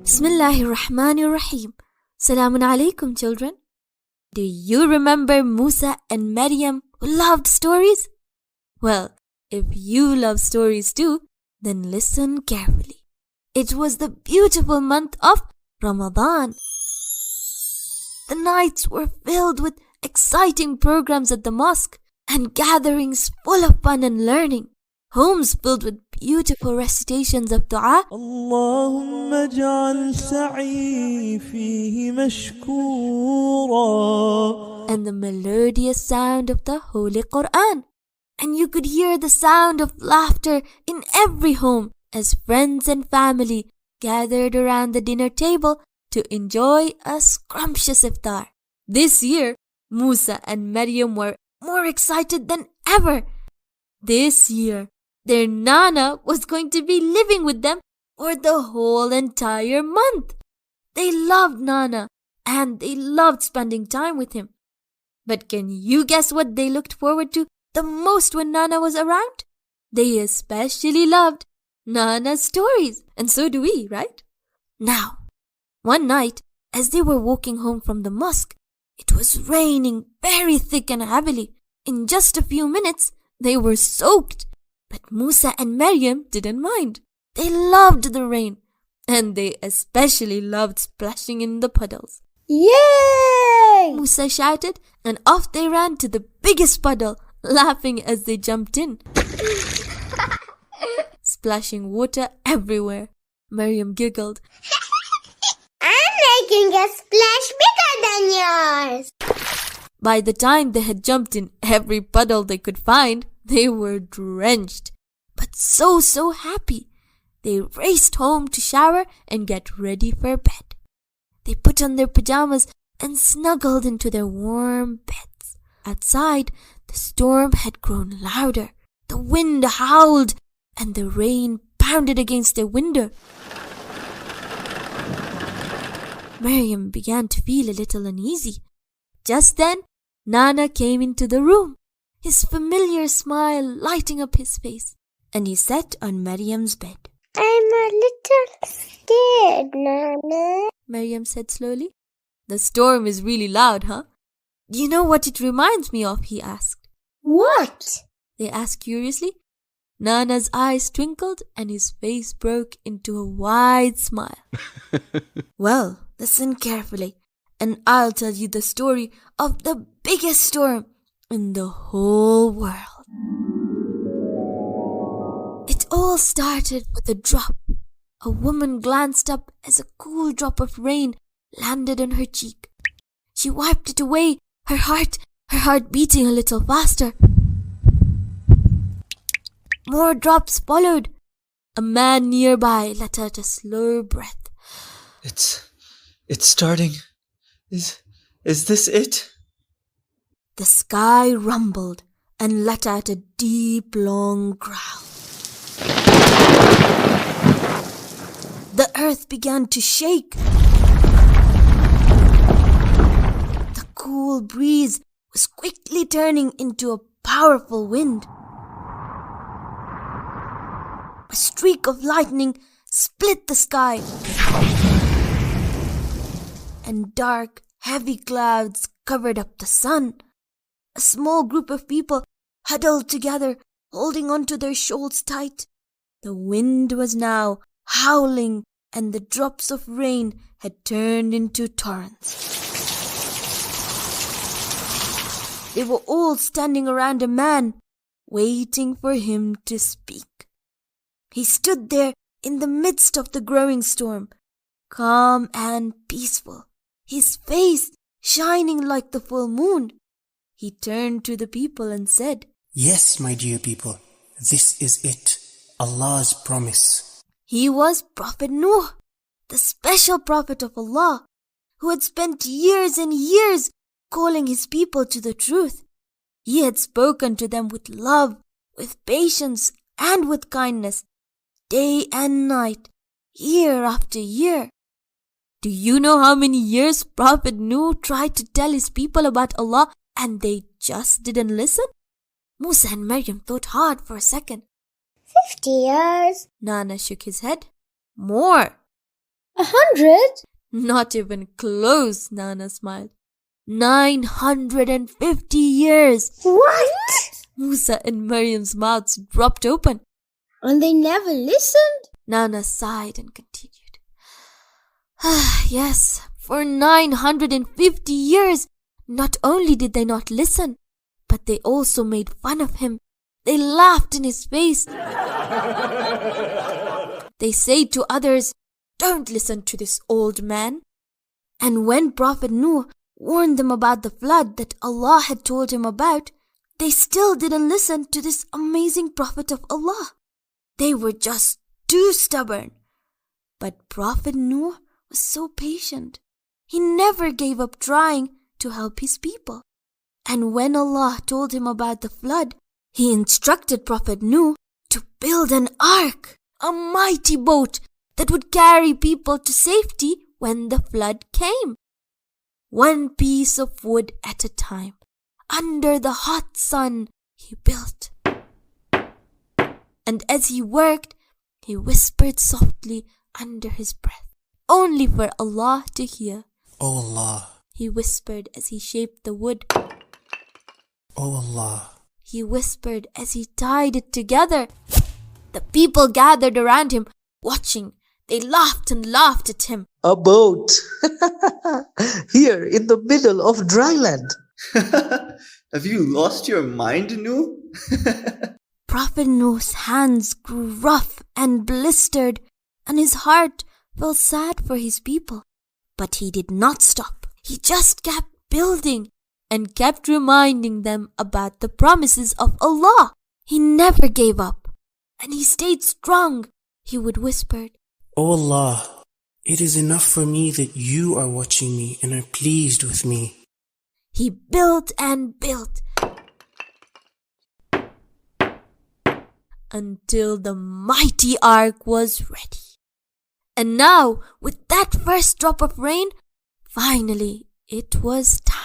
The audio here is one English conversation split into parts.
Bismillahirrahmanirrahim. Salamun alaikum, children. Do you remember Musa and Maryam who loved stories? Well, if you love stories too, then listen carefully. It was the beautiful month of Ramadan. The nights were filled with exciting programs at the mosque and gatherings full of fun and learning. Homes filled with beautiful recitations of dua. اللهم اجعل سعي فيه مشكورا. And the melodious sound of the Holy Quran. And you could hear the sound of laughter in every home as friends and family gathered around the dinner table to enjoy a scrumptious iftar. This year, Musa and Maryam were more excited than ever. This year, their Nana was going to be living with them for the whole entire month. They loved Nana and they loved spending time with him. But can you guess what they looked forward to the most when Nana was around? They especially loved Nana's stories, and so do we, right? Now, one night, as they were walking home from the mosque, it was raining very thick and heavily. In just a few minutes, they were soaked. But Musa and Maryam didn't mind. They loved the rain, and they especially loved splashing in the puddles. Yay! Musa shouted, and off they ran to the biggest puddle, laughing as they jumped in. Splashing water everywhere. Maryam giggled. I'm making a splash bigger than yours. By the time they had jumped in every puddle they could find, they were drenched, but so happy. They raced home to shower and get ready for bed. They put on their pajamas and snuggled into their warm beds. Outside, the storm had grown louder. The wind howled and the rain pounded against their window. Maryam began to feel a little uneasy. Just then, Nana came into the room, his familiar smile lighting up his face, and he sat on Maryam's bed. I'm a little scared, Nana. Maryam said slowly. The storm is really loud, huh? Do you know what it reminds me of? He asked. What? They asked curiously. Nana's eyes twinkled and his face broke into a wide smile. Well, listen carefully, and I'll tell you the story of the biggest storm in the whole world. It all started with a drop. A woman glanced up as a cool drop of rain landed on her cheek. She wiped it away, her heart beating a little faster. More drops followed. A man nearby let out a slow breath. It's starting. Is this it? The sky rumbled and let out a deep, long growl. The earth began to shake. The cool breeze was quickly turning into a powerful wind. A streak of lightning split the sky, and dark, heavy clouds covered up the sun. A small group of people huddled together, holding onto their shawls tight. The wind was now howling, and the drops of rain had turned into torrents. They were all standing around a man, waiting for him to speak. He stood there in the midst of the growing storm, calm and peaceful, his face shining like the full moon. He turned to the people and said, Yes, my dear people, this is it, Allah's promise. He was Prophet Nuh, the special prophet of Allah, who had spent years and years calling his people to the truth. He had spoken to them with love, with patience, and with kindness, day and night, year after year. Do you know how many years Prophet Nuh tried to tell his people about Allah and they just didn't listen? Musa and Maryam thought hard for a second. 50 years. Nana shook his head. More. 100? Not even close, Nana smiled. 950 years. What? Musa and Maryam's mouths dropped open. And they never listened? Nana sighed and continued. Yes, for 950 years, not only did they not listen, but they also made fun of him. They laughed in his face. They said to others, "Don't listen to this old man." And when Prophet Nuh warned them about the flood that Allah had told him about, they still didn't listen to this amazing Prophet of Allah. They were just too stubborn. But Prophet Nuh was so patient. He never gave up trying to help his people. And when Allah told him about the flood, He instructed Prophet Nuh to build an ark, a mighty boat that would carry people to safety when the flood came. One piece of wood at a time, under the hot sun, he built. And as he worked, he whispered softly under his breath, only for Allah to hear. O Allah, He whispered as he shaped the wood. O Allah, He whispered as he tied it together. The people gathered around him, watching. They laughed and laughed at him. A boat. Here in the middle of dry land. Have you lost your mind, Nuh? Prophet Nuh's hands grew rough and blistered, and his heart felt sad for his people. But he did not stop. He just kept building and kept reminding them about the promises of Allah. He never gave up, and he stayed strong. He would whisper, O Allah, it is enough for me that you are watching me and are pleased with me. He built and built until the mighty ark was ready. And now, with that first drop of rain, finally it was time.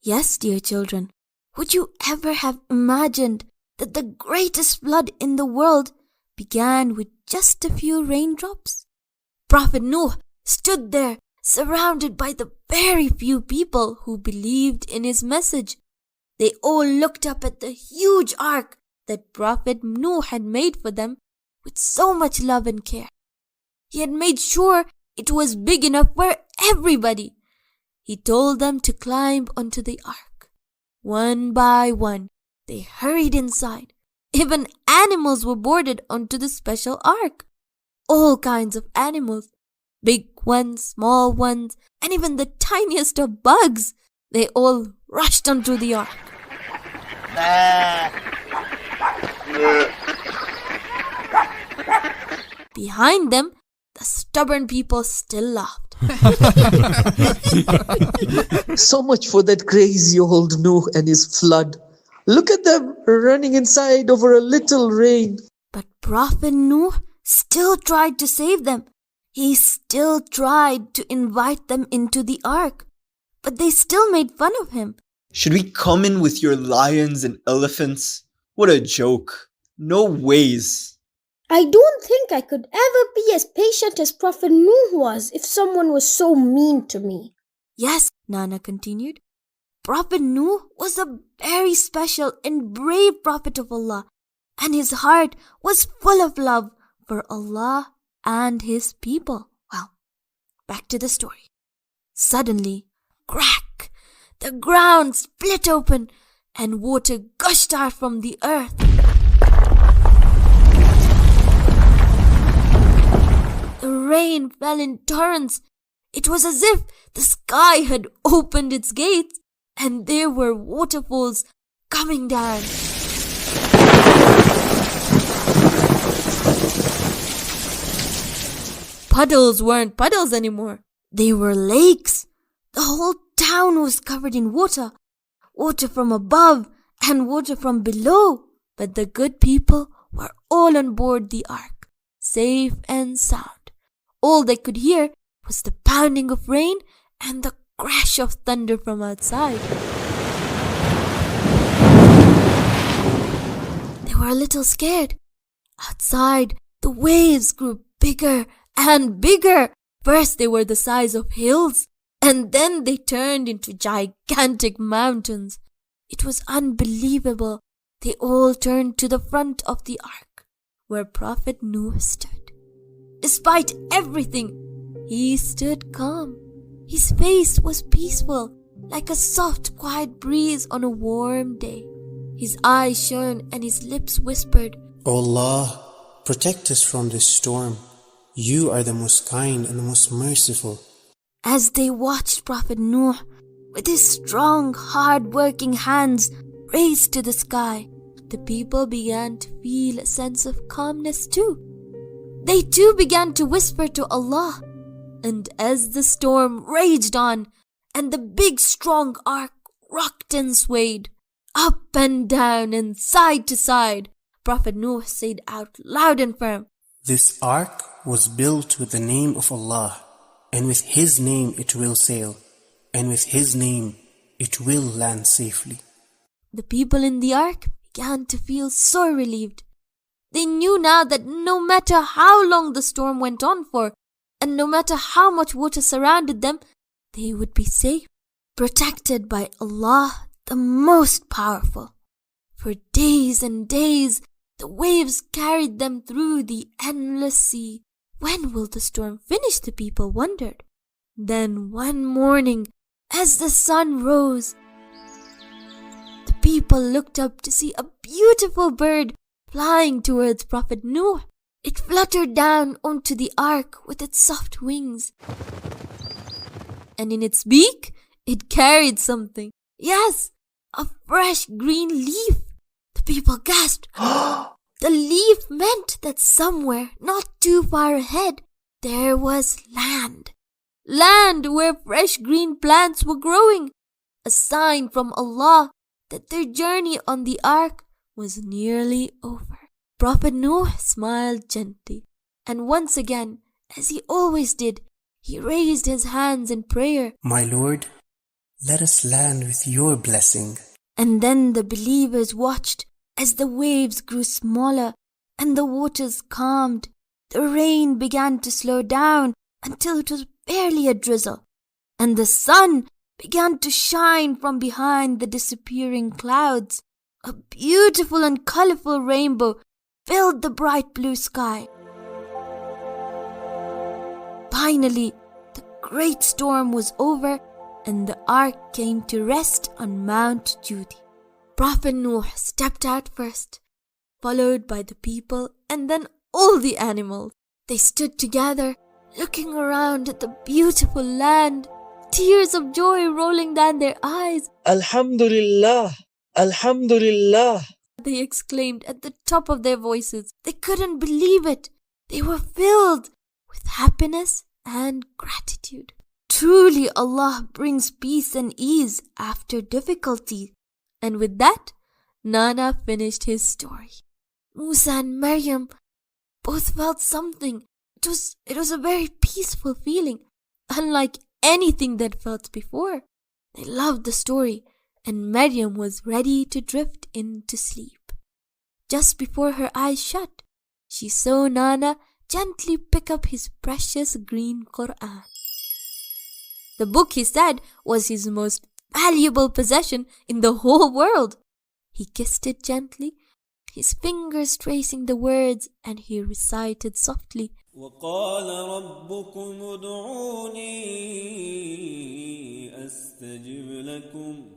Yes, dear children, would you ever have imagined that the greatest flood in the world began with just a few raindrops? Prophet Nuh stood there, surrounded by the very few people who believed in his message. They all looked up at the huge ark that Prophet Nuh had made for them with so much love and care. He had made sure it was big enough for everybody. He told them to climb onto the ark. One by one, they hurried inside. Even animals were boarded onto the special ark. All kinds of animals, big ones, small ones, and even the tiniest of bugs. They all rushed onto the ark. Behind them, the stubborn people still laughed. So much for that crazy old Nuh and his flood. Look at them running inside over a little rain. But Prophet Nuh still tried to save them. He still tried to invite them into the ark. But they still made fun of him. Should we come in with your lions and elephants? What a joke. No ways. I don't think I could ever be as patient as Prophet Nuh was if someone was so mean to me. Yes, Nana continued. Prophet Nuh was a very special and brave prophet of Allah, and his heart was full of love for Allah and his people. Well, back to the story. Suddenly, crack! The ground split open and water gushed out from the earth. The rain fell in torrents. It was as if the sky had opened its gates and there were waterfalls coming down. Puddles weren't puddles anymore. They were lakes. The whole town was covered in water. Water from above and water from below. But the good people were all on board the ark, safe and sound. All they could hear was the pounding of rain and the crash of thunder from outside. They were a little scared. Outside, the waves grew bigger and bigger. First they were the size of hills, and then they turned into gigantic mountains. It was unbelievable. They all turned to the front of the ark, where Prophet Nuh stood. Despite everything, he stood calm. His face was peaceful, like a soft, quiet breeze on a warm day. His eyes shone and his lips whispered, O Allah, protect us from this storm. You are the most kind and the most merciful. As they watched Prophet Nuh, with his strong, hard-working hands raised to the sky, the people began to feel a sense of calmness too. They too began to whisper to Allah. And as the storm raged on, and the big strong ark rocked and swayed, up and down and side to side, Prophet Nuh said out loud and firm, This ark was built with the name of Allah, and with His name it will sail, and with His name it will land safely. The people in the ark began to feel so relieved. They knew now that no matter how long the storm went on for, and no matter how much water surrounded them, they would be safe, protected by Allah, the most powerful. For days and days, the waves carried them through the endless sea. When will the storm finish? The people wondered. Then one morning, as the sun rose, the people looked up to see a beautiful bird flying towards Prophet Nuh. It fluttered down onto the ark with its soft wings. And in its beak, it carried something. Yes, a fresh green leaf. The people gasped. The leaf meant that somewhere, not too far ahead, there was land. Land where fresh green plants were growing. A sign from Allah that their journey on the ark was nearly over. Prophet Nuh smiled gently, and once again, as he always did, he raised his hands in prayer. My Lord, let us land with your blessing. And then the believers watched as the waves grew smaller and the waters calmed. The rain began to slow down until it was barely a drizzle, and the sun began to shine from behind the disappearing clouds. A beautiful and colorful rainbow filled the bright blue sky. Finally, the great storm was over and the ark came to rest on Mount Judy. Prophet Nuh stepped out first, followed by the people and then all the animals. They stood together, looking around at the beautiful land, tears of joy rolling down their eyes. Alhamdulillah, Alhamdulillah, They exclaimed at the top of their voices. They couldn't believe it. They were filled with happiness and gratitude. Truly, Allah brings peace and ease after difficulty. And with that, Nana finished his story. Musa and Maryam both felt something. It was a very peaceful feeling, unlike anything they'd felt before. They loved the story, and Maryam was ready to drift into sleep. Just before her eyes shut, she saw Nana gently pick up his precious green Quran. The book, he said, was his most valuable possession in the whole world. He kissed it gently, his fingers tracing the words, and he recited softly, وقال ربكم ادعوني أستجب لكم.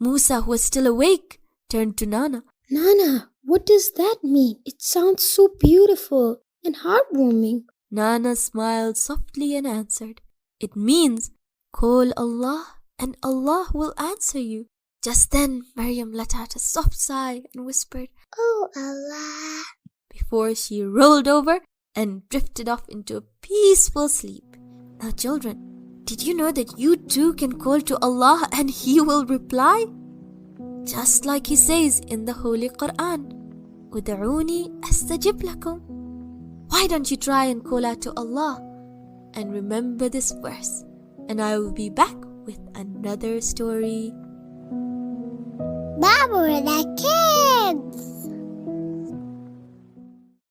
Musa, who was still awake, turned to Nana. Nana, what does that mean? It sounds so beautiful and heartwarming. Nana smiled softly and answered, It means, call Allah and Allah will answer you. Just then, Maryam let out a soft sigh and whispered, Oh Allah. before she rolled over and drifted off into a peaceful sleep. Now children, did you know that you too can call to Allah and He will reply? Just like He says in the Holy Quran, Ud'uni astajib lakum. Why don't you try and call out to Allah? And remember this verse, and I will be back with another story. Baba, we're the kids.